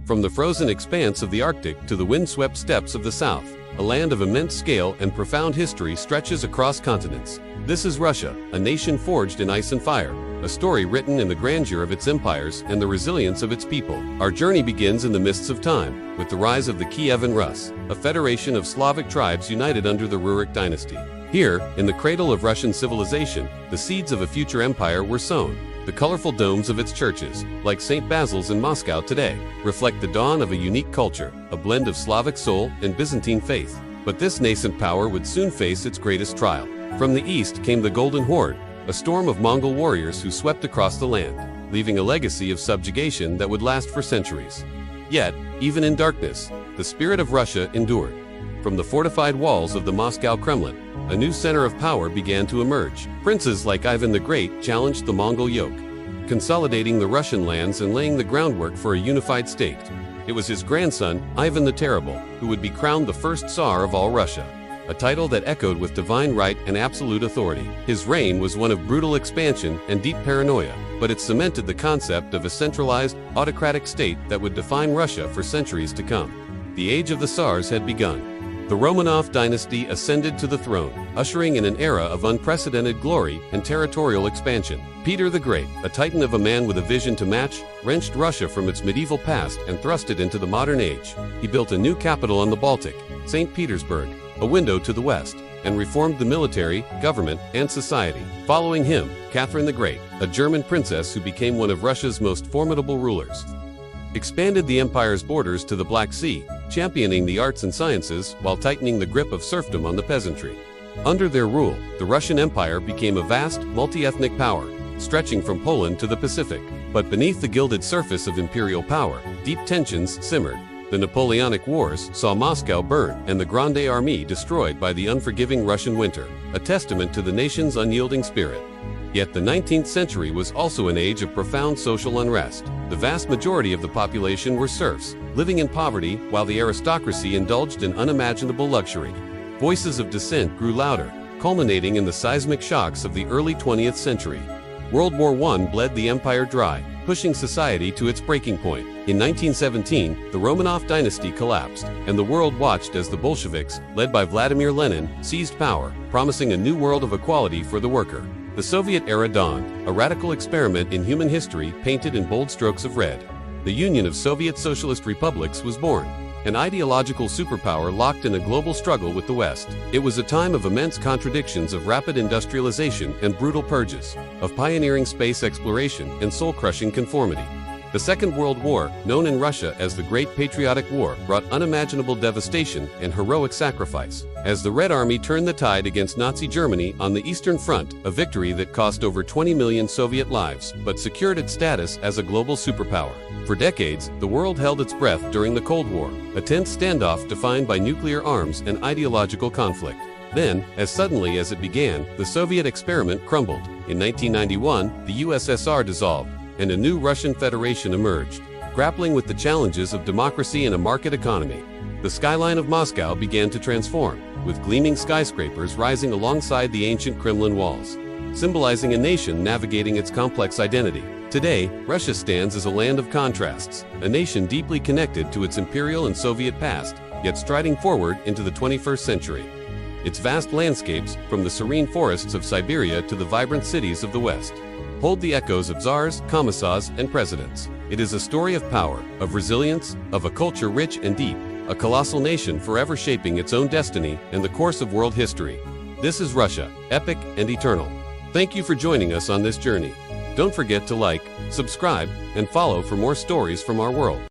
From the frozen expanse of the Arctic to the windswept steppes of the South, a land of immense scale and profound history stretches across continents. This is Russia, a nation forged in ice and fire, a story written in the grandeur of its empires and the resilience of its people. Our journey begins in the mists of time, with the rise of the Kievan Rus, a federation of Slavic tribes united under the Rurik dynasty. Here, in the cradle of Russian civilization, the seeds of a future empire were sown. The colorful domes of its churches, like St. Basil's in Moscow today, reflect the dawn of a unique culture, a blend of Slavic soul and Byzantine faith. But this nascent power would soon face its greatest trial. From the east came the Golden Horde, a storm of Mongol warriors who swept across the land, leaving a legacy of subjugation that would last for centuries. Yet, even in darkness, the spirit of Russia endured. From the fortified walls of the Moscow Kremlin, a new center of power began to emerge. Princes like Ivan the Great challenged the Mongol yoke, consolidating the Russian lands and laying the groundwork for a unified state. It was his grandson, Ivan the Terrible, who would be crowned the first Tsar of all Russia, a title that echoed with divine right and absolute authority. His reign was one of brutal expansion and deep paranoia, but it cemented the concept of a centralized, autocratic state that would define Russia for centuries to come. The age of the Tsars had begun. The Romanov dynasty ascended to the throne, ushering in an era of unprecedented glory and territorial expansion. Peter the Great, a titan of a man with a vision to match, wrenched Russia from its medieval past and thrust it into the modern age. He built a new capital on the Baltic, St. Petersburg, a window to the west, and reformed the military, government, and society. Following him, Catherine the Great, a German princess who became one of Russia's most formidable rulers, expanded the empire's borders to the Black Sea, championing the arts and sciences while tightening the grip of serfdom on the peasantry. Under their rule, the Russian Empire became a vast, multi-ethnic power, stretching from Poland to the Pacific. But beneath the gilded surface of imperial power, deep tensions simmered. The Napoleonic Wars saw Moscow burn and the Grande Armée destroyed by the unforgiving Russian winter, a testament to the nation's unyielding spirit. Yet the 19th century was also an age of profound social unrest. The vast majority of the population were serfs, living in poverty while the aristocracy indulged in unimaginable luxury. Voices of dissent grew louder, culminating in the seismic shocks of the early 20th century. World War I bled the empire dry, pushing society to its breaking point. In 1917, the Romanov dynasty collapsed, and the world watched as the Bolsheviks, led by Vladimir Lenin, seized power, promising a new world of equality for the worker. The Soviet era dawned, a radical experiment in human history painted in bold strokes of red. The Union of Soviet Socialist Republics was born, an ideological superpower locked in a global struggle with the West. It was a time of immense contradictions, of rapid industrialization and brutal purges, of pioneering space exploration and soul-crushing conformity. The Second World War, known in Russia as the Great Patriotic War, brought unimaginable devastation and heroic sacrifice, as the Red Army turned the tide against Nazi Germany on the Eastern Front, a victory that cost over 20 million Soviet lives, but secured its status as a global superpower. For decades, the world held its breath during the Cold War, a tense standoff defined by nuclear arms and ideological conflict. Then, as suddenly as it began, the Soviet experiment crumbled. In 1991, the USSR dissolved, and a new Russian Federation emerged, grappling with the challenges of democracy and a market economy. The skyline of Moscow began to transform, with gleaming skyscrapers rising alongside the ancient Kremlin walls, symbolizing a nation navigating its complex identity. Today, Russia stands as a land of contrasts, a nation deeply connected to its imperial and Soviet past, yet striding forward into the 21st century. Its vast landscapes, from the serene forests of Siberia to the vibrant cities of the West, hold the echoes of Tsars, commissars, and presidents. It is a story of power, of resilience, of a culture rich and deep, a colossal nation forever shaping its own destiny and the course of world history. This is Russia, epic and eternal. Thank you for joining us on this journey. Don't forget to like, subscribe, and follow for more stories from our world.